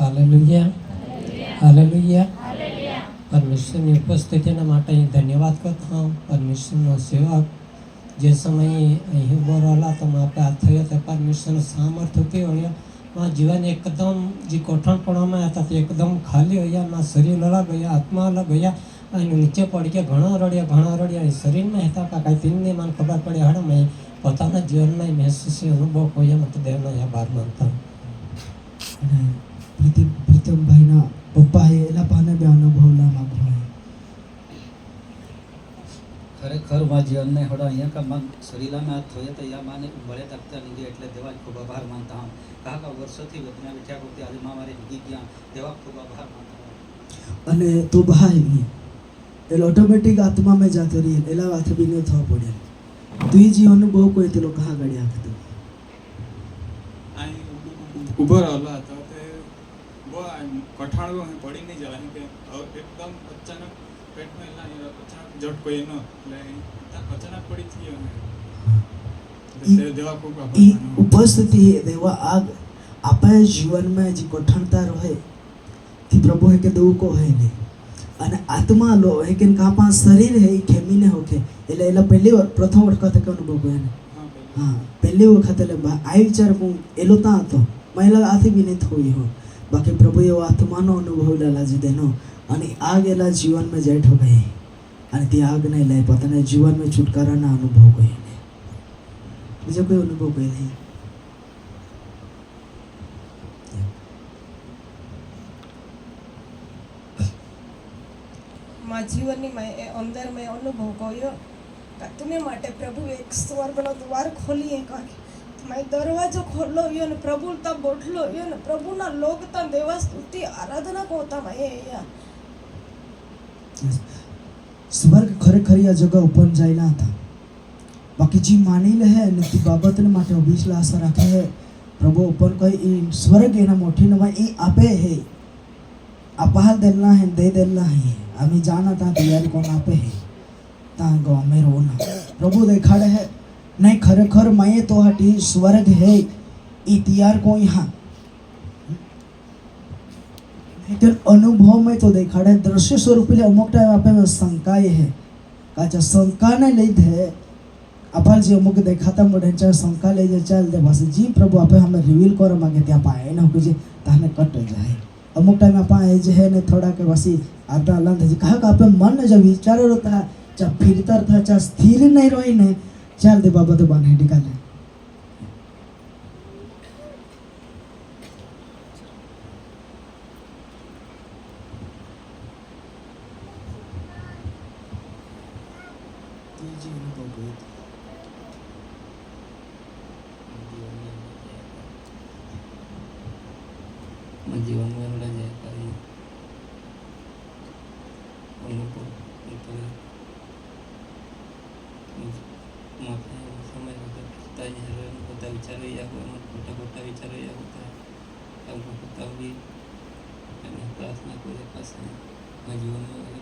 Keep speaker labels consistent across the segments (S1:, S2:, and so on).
S1: Hallelujah, hallelujah. પરમેશ્વરની ઉપસ્થિતિના માટે અહીં ધન્યવાદ કરતા હું. પરમેશ્વરનો સેવક જે સમયે અહીં ઉભો રહેલા તો આપણે આ થયો તે પરમેશ્વરનું સામર્થ્ય કેવું હોય મારા જીવન એકદમ જે કોઠણપણામાં હતા તે એકદમ ખાલી હોય. મારા શરીર અલગ ગયા, આત્મા અલગ ગયા અને નીચે પડી ગયા. ઘણા રડ્યા શરીરમાં હતા કાંઈ તીનને મને ખબર પડી હાડો મેં પોતાના જીવનમાં મહેસૂસ અનુભવ હોય એમ તો દેવનો આભાર માનતા.
S2: પ્રીતમભાઈના પપ્પાએ એલા પાને બે અનુભવલા માગવા
S3: ખરેખર માં જીવનને હડો અહીંયા का मन શરીરમાં હાથ થયો તો યા માને મળે તકતા લીધી એટલે દેવા ખૂબ આભાર માનતા હું. કાકા વર્ષોથી વધના બેઠા હોતી આજે માં મારે લીધી ગયા દેવા ખૂબ આભાર માનતા હું.
S2: અને તો બહાઈ એટલે ઓટોમેટિક આત્મા में जाते रही એલા વાત બી ન થવા પડે. તું જે અનુભવ કોઈ તે લોકો હા ગાડી આખતો
S4: ઉભો રહેલો હતો તે બહુ કઠાણો પડી નહીં જવાય કે એકદમ અચાનક પેટમાં અચાનક ઝટકો એનો એટલે અચાનક પડી ગયો દેવા ખૂબ
S2: ઉપસ્થિતિ દેવા આગ આપણા જીવનમાં જે કઠણતા રહે તે પ્રભુ હે કે દેવું કો હે નહીં અને આત્મા લો હે કે કાપા શરીર હે એ ખેમીને હોકે એટલે એલા પહેલી વાર પ્રથમ વખત કે અનુભવ કર્યો ને હા પહેલી વખત એટલે આ વિચાર હું એલો તા હતો મહિલા આથી બી નહીં થોઈ હો બાકી પ્રભુ એવો આત્માનો અનુભવ લાજી દેનો અને આગ એલા જીવનમાં જાય ઠોકાય અને તે આગ નહીં લે પોતાના જીવનમાં છુટકારાના અનુભવ કોઈ નહીં બીજો કોઈ અનુભવ કોઈ નહીં.
S5: મારા જીવનની અંદર મેં અનુભવ કર્યો તમે માટે પ્રભુ એક સ્વર્ગનો દ્વાર ખોલીએ કાઢી મેં દરવાજો ખોલ્લો ગયો ને પ્રભુતા બોટલો ગયો ને પ્રભુના લોકતા દેવા સ્તુતિ આરાધના કોતા મેં
S2: સ્વર્ગ ખરેખર આ જગા ઉપર જાયેલા હતા બાકી જે માની લે હે ને તે બાબતને માટે અભિશ્વાસ રાખે હે પ્રભુ ઉપર કોઈ સ્વર્ગ એના મોઠીનમાં એ આપે હે આપા દેલના હે દે દેલના હે અમે જાना था तैयारी कौन आपे है ता गाँव में रोना प्रभु देखाड़े है नहीं खरेखर मैं तो हटी स्वर्ग है इतिहार को यहाँ लेकिन अनुभव में तो देखाड़े दृश्य स्वरूप अमुक टाइम आप शंकाए है काचा शंका ने ले दे अपन जी अमुक देखाता मोड़े चाहे शंका ले जाए चल दे बस जी प्रभु आप हमें रिवील कर मांगे त्या पाए ना कुछ ताने कट जाए अमुक टाइम आप जो है ने थोड़ा के बसी आधा लंध जी कहा आप मन ने जब विचार रहता है चाहे फिरता था चाहे स्थिर नहीं रही ने चल दे बाबा तो बने निकाले
S3: जीवन में एवढा जाय काही अनुभव समय होता होता विचार या खोटा खोटा विचार या होता हमको होता भी प्रार्थना करे पास जीवन में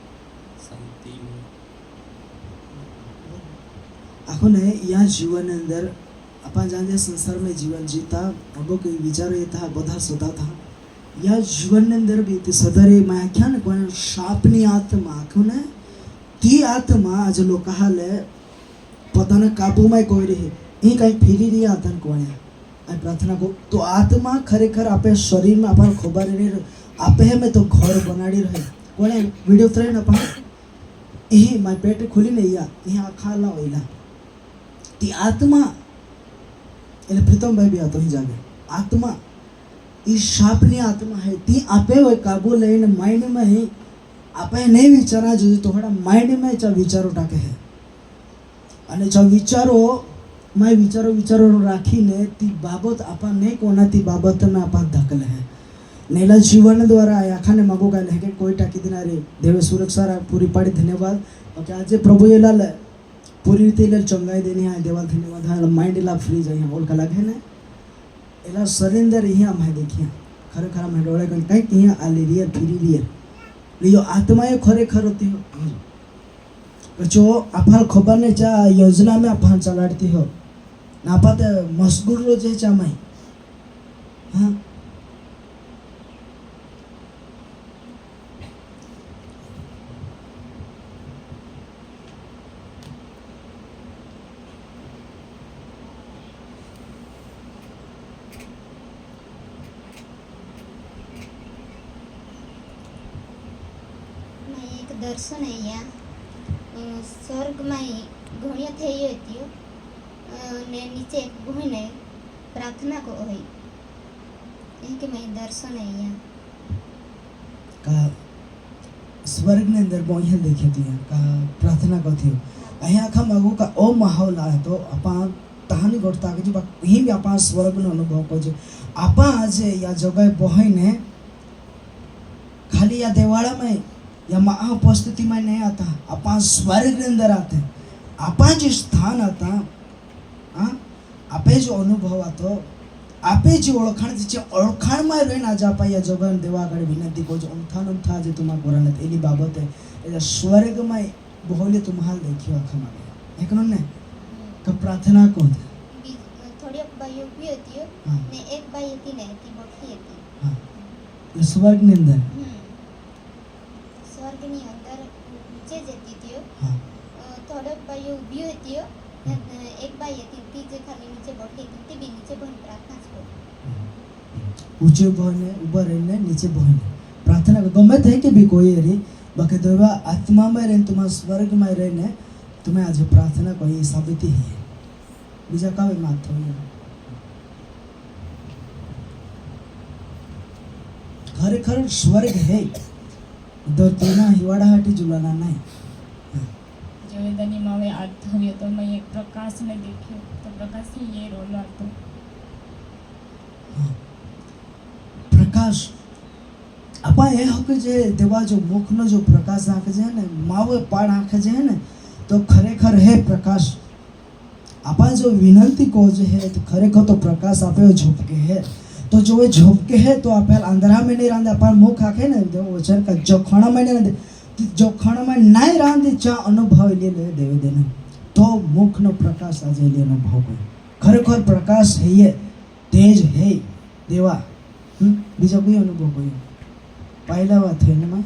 S3: शांति
S2: आखो ने या जीवन अंदर अपन जान संसार में जीवन जीता अमुक विचार था બધા સતા था या जीवन अंदर भी सदरे मैं आख्या ने कोण शापनी आत्मा आखो ने ती आत्मा आज लोग कहा ले પોતાના કાબુમાં કોઈ રહે એ કંઈ ફેરી રહી આતન કોણે આ પ્રાર્થના को तो आत्मा खरेखर आपे शरीर में अपन खबर नहीं आपे में तो घर बनाड़ी रहे कोणे वीडियो फ्रेंड अपन यही मैं पेट खुली नहीं या यहाँ खाला होइला ती आत्मा એટલે પ્રીતમભાઈ બી આતો જાગે આત્મા એ શાપની આત્મા હે તી આપે હોય કાબુ લઈને માઇન્ડ में ही आपे नहीं विचारा जो थोड़ा माइंड में चा विचारो टाके है અને જો વિચારો मैं विचारो રાખીને તી બાબત આપા નહીં કોનાથી બાબતના આપા ધકલે હે નેલા જીવન દ્વારા આખાને માગો ગાલે હે કે કોઈ ટાકી દિનારે દેવે સુરક્ષા પૂરી પાડી ધન્યવાદ ઓકે આજે પ્રભુ એલા લે પૂરી રીતે એલા ચંગાઈ દેની આ દેવા ધન્યવાદ હા માઇન્ડ એલા ફ્રી જાય બોલ કલા હે ને એલા સરેન્ડર અહીંયા અમે દેખ્યા ખરેખર અમે ડોળે કઈ અહીંયા આ રિયર ફ્રી રિયર લિયો આત્માએ ખરેખર હોતી जो आप खबर ने चा योजना में आप चलाती हो ना आप मशगूल रो जे चा मैं हाँ
S6: દર્શન અહીંયા સ્વર્ગમાં ઘણી થઈ હતી ને નીચે ભૂઈને પ્રાર્થના હોય એ કે મેં દર્શન અહીંયા
S2: का स्वर्ग ने अंदर बोहिया देखे थी का प्रार्थना को थी अहीं आखा मागू का ओ माहौल आए तो आपा तहानी गोठता के जो ही भी आपा स्वर्ग नो अनुभव को जो आपा आज या जगह बोहई ने खाली या देवाड़ा में या महा उपस्थिति में नहीं आता आपा स्वर्ग के अंदर आते आपा जो स्थान आता हाँ आपे जो अनुभव आतो आपे जी ओळखाण तिचे ओळखाणમાં રહીને આજે આપા યા જગન દેવા આગળ વિનંતી કહો છો અમથા જે તમારા કોરાને એની બાબતે એટલે સ્વર્ગમાં બહોલે तुम्हाल देखियो આખા માગે એકનો ને કે પ્રાર્થના કો
S6: થોડી બાઈ ઊભી હતી
S2: હા.
S6: ને એક બાઈ હતી ને તે બખી હતી
S2: હા એ સ્વર્ગની અંદર
S6: સ્વર્ગની અંદર નીચે જતી હતી
S2: હા
S6: થોડોક બાઈઓ ઊભી હતી ને એક બાઈ હતી તી જે ખાલી નીચે બખી હતી તે બી નીચે બહી પ્રાર્થના જ કરતી
S2: ऊंचे बहने ऊपर रहने नीचे बहने प्रार्थना को गमे थे कि भी कोई रे बाकी तो वह आत्मा में रहने तुम्हारा स्वर्ग में रहने तुम्हें आज प्रार्थना को ये साबिती ही है बीजा का भी मात हो खरेखर स्वर्ग है दो तेना हिवाड़ा हाटी जुलाना नहीं
S7: જોવેદાની માવે આગ ધર્યો તો મેં એક પ્રકાશને દેખ્યો તો પ્રકાશથી એ રોલો હતો
S2: प्रकाश आपा ये हक जे देवा जो मुखनो जो प्रकाश आंख जे है ने मावे पाड़ आंख जे है ने तो खरेखर है प्रकाश आपा जो विनंती को जे है तो खरेखर तो प्रकाश आपे झोपके है तो जो वे झोपके है तो आपे अंधेरा में नहीं रांधे आपा मुख आखे ने जो वचन का जो खणा में नहीं रांधे जो खणा में नहीं रांधे चा अनुभव ले ले देवे देने तो मुखनो प्रकाश आज ले अनुभव को खरेखर प्रकाश है ये तेज है देवा बीजा कोई अनुभव कोई पहला बात है ना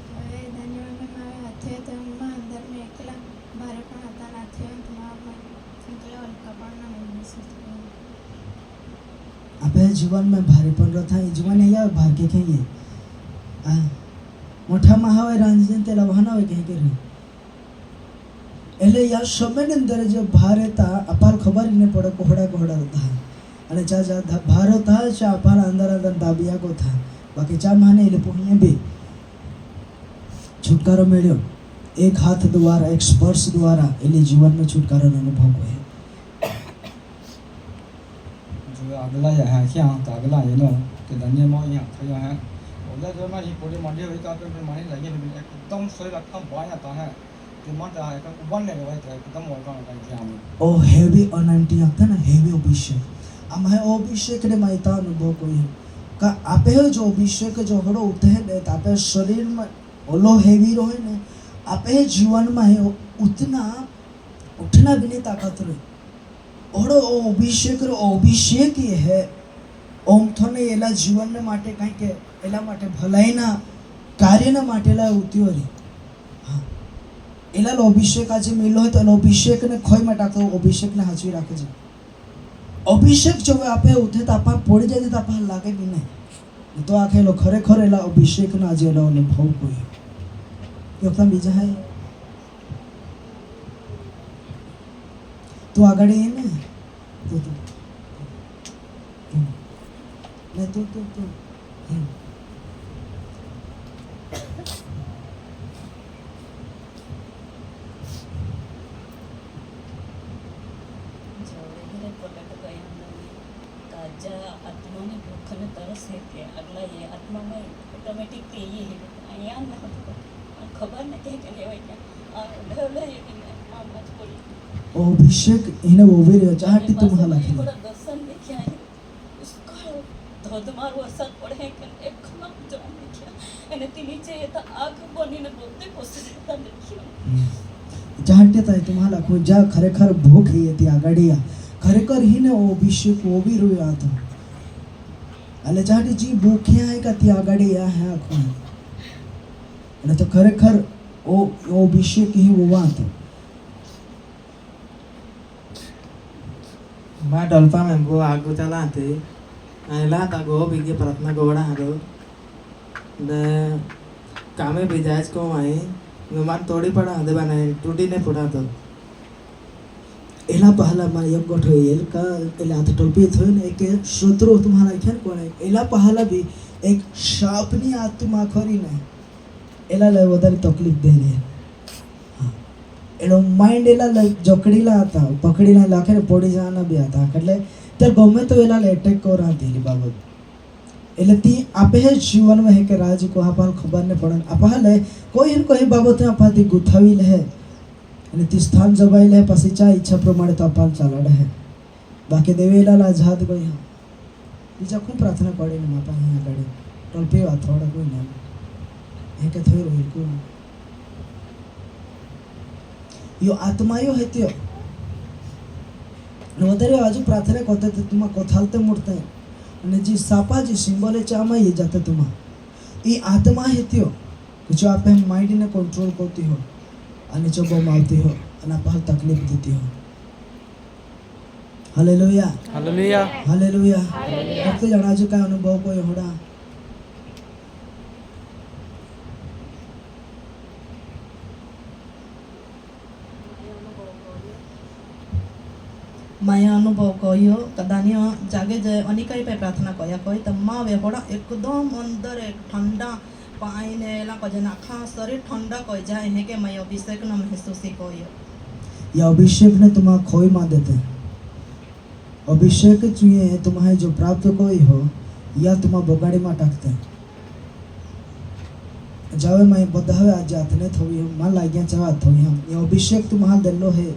S7: હવે ધન્યવાદ મારે હાથે તેમાં અંદર મેં એકલા ભારે પણ હતા નાથે તમારા સંકલા કપાળના મેં
S2: आपे जीवन में भारी पण रथा जीवन या भार के खेये आ मोठा महावे रांजन तेला वहाना वे कहे के रे એટલે યા સમયની અંદર જે ભાર હતા અપાર ખબર ને પડે કોહડા કોહડા હતા અને ચા ચા ભાર હતા ચા અપાર અંદર અંદર દાબિયા को था बाकी चा माने એટલે પોહી બી છુટકારો મળ્યો એક હાથ દ્વારા એક સ્પર્શ દ્વારા એટલે જીવનમાં છુટકારોનો અનુભવ હોય
S3: जो अगला यहाँ क्या तो अगला ये नो कि धन्य मो यहाँ तो यहाँ ओला जो मैं ये पूरी मंडी हुई का पे माने लगे एकदम सोई रखा बाया था है कि मत आए का उबन ने हुआ था एकदम वर्गा का क्या में
S2: ओ हेवी अनंटी आता ना हेवी अभिषेक आम है अभिषेक ने मायता अनुभव कोई का आपे हो जो अभिषेक जो हड़ो उठे ने आपे शरीर में ओलो हेवी रहे ने आपे जीवन में है उतना उठना भी नहीं ताकत रही ओड़ो अभिषेक ये है ओम थोने एला जीवन ने माटे कहीं के एला माटे भलाई ना कार्य ना माटे ला उतियो रे हाँ एला लो अभिषेक आज मिलो है तो लो अभिषेक ने खोई में टाकतो अभिषेक ने हाचवी राखे जे अभिषेक जो आपे उठे तो आपा पड़ जाए तो आपा लागे भी नहीं तो आखे लो खरेखर एला अभिषेक ना आज एला अनुभव कोई योक्ता बीजा है तू आगड़े है ना तू नहीं तू
S8: જોડે પલટ ગયા તાજા આત્માની ભૂખ અને તરસ है કે અગલા ये आत्मा में ऑटोमेटिक ये અહીંયા ન હતો ખબર નથી કે લેવાય ક્યાં આ ઢોલે ये મામા જ પડી
S2: अभिषेक इन्हें वो भी रहे चाहती तुम्हारा लगे
S8: थोड़ा दर्शन देखिया है उसका धोधमार वरसाद पड़े કે એક ખમક જોવા દેખ્યા અને તે નીચે એ તો આગ બનીને પોતે પોતે દેખ્યો
S2: चाहते था तुम्हारा को जा खरेखर भूख ही थी आगड़िया खरेखर ही ने अभिषेक वो भी रोया था अले चाहती जी भूखिया है का ती आगड़िया है आखो अने तो खरेखर ओ अभिषेक ही वो बात है
S9: बा डल्पा में गो आगो चला थे आइला ता गो बिगे प्रार्थना गोड़ा हरो ने कामे बिजाज को आई नुमान तोड़ी पड़ा दे बना टूटी ने पड़ा तो
S2: एला पहला मा एक गोठो एल का एला हाथ टोपी थोय ने एक शत्रु तुम्हारा ख्याल कोण है एला पहला भी एक शापनी आत्मा खरी ने एला ले वदर तकलीफ दे दे हाँ एनो माइंड एला ले जोकड़ीला आता पकड़ीला लाखे पड़ी जाना भी आता એટલે तर गમે तो एला ले अटैक करा देली बाबत એટલે ती आपे हे जीवन में है के राज को आपन खबर ने पड़न आपले कोई बाबत आपाती गुथावी ले અને તે સ્થાન જવાયેલા પછી ચા ઈચ્છા પ્રમાણે તો અપાર ચાલડે હે બાકી દેવેલા આઝાદ કોઈ હા બીજા ખૂબ પ્રાર્થના પડી ને માપા અહીંયા આગળ ટોલપી વાત થોડા કોઈ ના એ કે થઈ રહ્યું કોઈ યો આત્માયો હેત્યો ને વધારે આજુ પ્રાર્થના કરતે તો તુમા કોથાલતે મૂર્તે અને જે સાપા જે સિમ્બોલે ચામાં એ જાતે તુમા એ આત્મા હેત્યો કે જો આપે માઇન્ડ ને કંટ્રોલ કરતી हो અને જો બહુ આવતી हो અને આપને તકલીફ દેતી हो હાલેલુયા
S9: हालेलुया
S2: હાલેલુયા ફક્ત જણાવજો કાંઈ અનુભવ કોઈ હોડા
S10: माया अनुभव कहियो कदानियो जागे जे अनिकाई पे प्रार्थना कया कही त माँ वेहोड़ा एकदम अंदर एक ठंडा पाई ने ला कजे नाखा शरीर ठंडा कह जाए है के मैं अभिषेक न महसूस कहियो
S2: या अभिषेक ने तुम्हारा खोई मार देते अभिषेक चाहिए तुम्हें जो प्राप्त कोई हो या तुम्हारा बगाड़ी में टाकते जावे मैं बधावे आज जातने थोड़ी हम मान लागिया चावा थोड़ी हम ये अभिषेक तुम्हारा दिलो है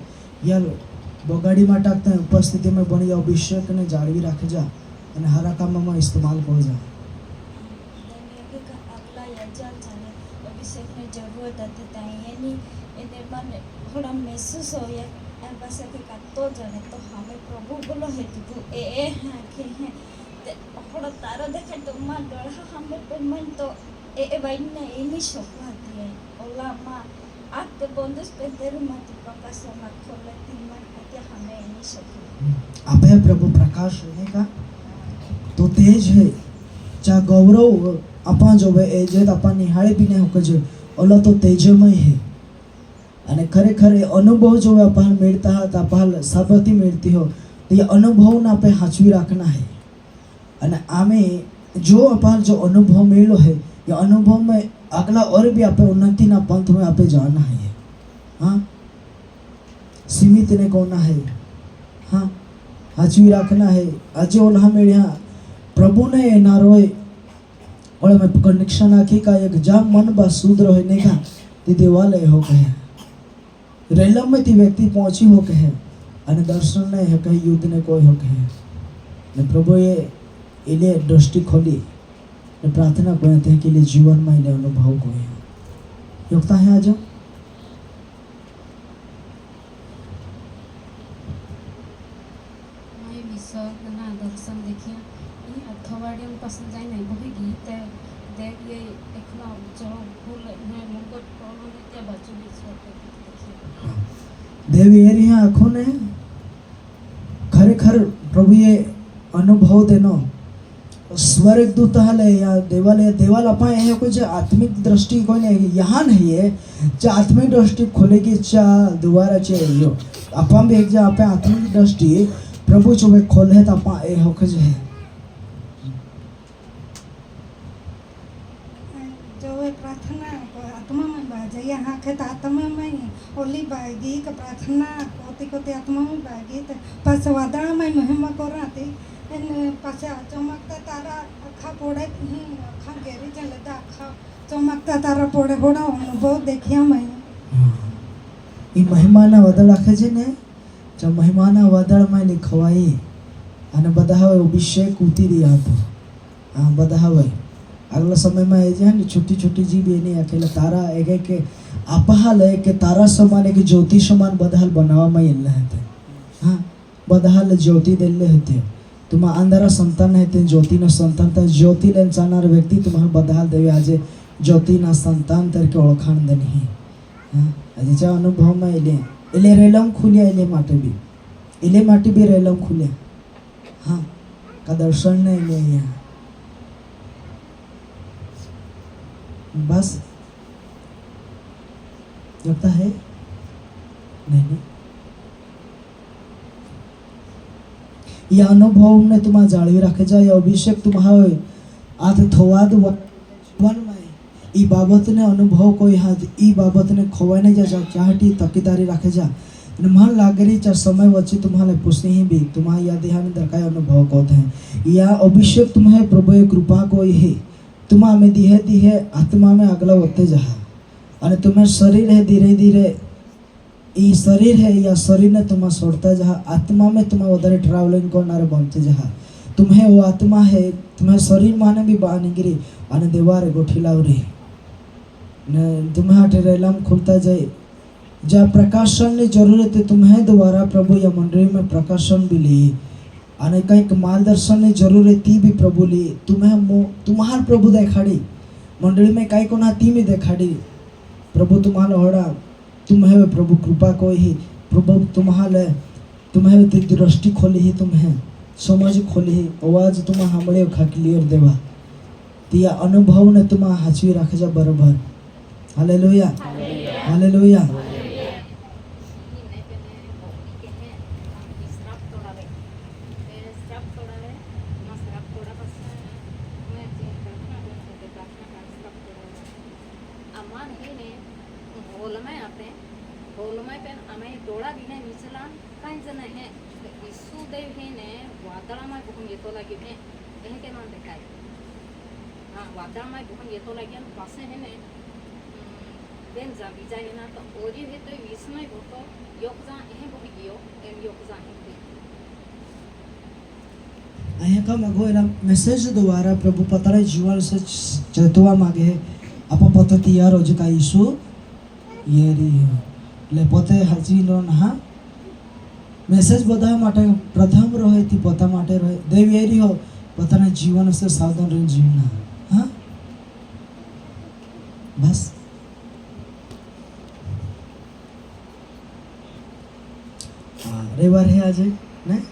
S2: या बगाड़ी में टाकते हैं उपस्थिति में बनी अभिषेक ने जाड़वी रख जा અને હારા કામમાં ઇસ્તેમાલ કરી जा
S8: આગલા યજાર જાણે અભિષેકની જરૂરત હતી ત્યાં એની એને મને થોડા મહેસૂસ હોય એમ પાસેથી કાઢતો જાણે તો હવે પ્રભુ બોલો હે તું એ હા કે હે તે થોડો તારો દેખે તો માં ડળા સામે પણ મન તો એ વાઈના એની શોભા હતી ઓલામાં આ તે બોંદસ પેદરમાંથી પ્રકાશમાં ખોલતી મન અત્યારે સામે એની શોભા
S2: आपे प्रभु प्रकाश रहेगा तो तेज है चा गौरव अपा जो है ए जे अपा निहाळे भी नहीं होके जो ओला तो तेजमय है અને ખરેખર એ અનુભવ જો આપણે મેળતા હતા આપણે સાબતી મેળતી हो तो ये अनुभव ना पे हाचवी रखना है અને आमे जो अपन जो अनुभव मेलो है ये अनुभव में अगला और भी आपे उन्नति ना पंथ में आपे जाना है हाँ सीमित ने कोना है हाँ हाचवी रखना है आज ओला मेड़िया प्रभु ने नारोय और मैं कनेक्शन आखी का एक जाम मन बा सूद रहे नहीं का ते देवालय हो कहे रेलम में ती व्यक्ति पहुंची हो कहे અને દર્શન ને હે કઈ યુદ્ધ ને કોઈ હો કહે ને પ્રભુએ એને દૃષ્ટિ ખોલી ને પ્રાર્થના કરે કે લે જીવનમાં એને અનુભવ કોઈ યોગતા હે આજો
S7: मैं विश्वना दर्शन देखिए ये अथवाड़ियों पसंद जाए नहीं बहुत गीत है देख ये एकना जो फूल मैं मुकुट पौनो ने क्या बच्चों बीच देखिए
S2: દેવી એ રહ્યા આંખોને ખરેખર પ્રભુએ અનુભવ તેનો સ્વર્ગદૂત હાલે या देवाल अपा है कुछ आत्मिक दृष्टि कोई नहीं यहाँ नहीं है जो आत्मिक दृष्टि खोलेगी चा दोबारा चाहिए अपा भी एक जा अपे आत्मिक दृष्टि प्रभु जो वे खोले तो अपा ए हो कुछ है
S5: जो है प्रार्थना आत्मा में बाजे यहाँ के तो आत्मा में ओली बागी का प्रार्थना कोती कोती आत्मा में बागी तो पास वादड़ा में महिमा को राती इन पास चमकता तारा अखा पोड़े अखा गेरी चले तो अखा चमकता तारा पोड़े होड़ा अनुभव देखिया मैं
S2: એ મહિમાના વાદળ રાખે છે ને જો મહિમાના વાદળમાં લીખવાઈ અને બધા હવે અભિષેક ઉતરી હતો હા બધા હવે આગલા સમયમાં એ છે ને છોટી છોટી જીવ એની આખેલા તારા એ કે આપા લે કે તારા સમાન કે જ્યોતિ સમાન બધા બનાવવામાં એલા હતા હા બધા જ્યોતિ દેલે હતી तुम्हारा अंदर संतान है ते ज्योति न संतान तर ज्योति लेन जाणार व्यक्ति तुम्हारा बदहाल देवे आज ज्योति ना संतान तर के ओळखाण देनी હા આજે જે અનુભવમાં એટલે રેલમ ખુલ્યા એટલે માટે બી રેલમ ખુલ્યા હા કા દર્શન ને એટલે અહીંયા बस लगता है नहीं ये अनुभव ने तुम्हारा जाळवी राखे जा ये अभिषेक तुम्हारा आत थोवाद वन में ई बाबत ने अनुभव कोई हाथ ई बाबत ने खोवाई नहीं जा चाहती तकीदारी राखे जा ने मन लागरी चार समय वच्चे तुम्हारे पूछनी ही भी तुम्हारा याद है में दरकाय अनुभव कोते हैं या अभिषेक तुम्हें प्रभु कृपा कोई है तुम्हा में धीरे आत्मा में अगला होते जहा और तुम्हें शरीर है धीरे धीरे ये शरीर है या शरीर ने तुम्हें छोड़ता जहा आत्मा में तुम्हें उधर ट्रैवलिंग करना बनते जहा तुम्हें वो आत्मा है तुम्हें शरीर माने भी बानी गिरी और दीवार गोठी लावरी ने तुम्हें हाटे रेलम खुलता जाए जहाँ प्रकाशन की जरूरत है तुम्हें द्वारा प्रभु या मंडली में प्रकाशन भी ली અને કંઈક માર્ગદર્શનની જરૂર હતી બી પ્રભુ લી तुम्हार प्रभु देखाड़ी मंडली में कई कोना ती भी देखाड़ी प्रभु तुम्हारा होड़ा तुम्हें प्रभु कृपा कोई ही प्रभु तुम्हें ती दृष्टि खोली ही तुम्हें समझ खोली ही आवाज तुम्हें सांभळे खा क्लियर देवा ती अनुभव ने तुम्हें हाचवी राखे जा बराबर हालेलुया हालेलुया
S7: વાદળમાં ભૂકંપ येतो લાગ્યા પાસે હે ને બેન જા બીજા એના તો ઓરી હે તો વિસ્મય હોતો યોગ જા એ બોલી ગયો એમ યોગ જા હે
S2: અહીંયા का मगो एला मैसेज द्वारा प्रभु पताळे जीवन से चेतवा मागे आप पते तैयार हो का यीशु ये रही ले पते हाजी लो ना मैसेज બધા માટે પ્રથમ રહે તી પોતા માટે રહે દેવ એ રહ્યો પોતાના જીવન से સાવધાન રહીને જીવના हाँ बस हाँ रविवार है आज ने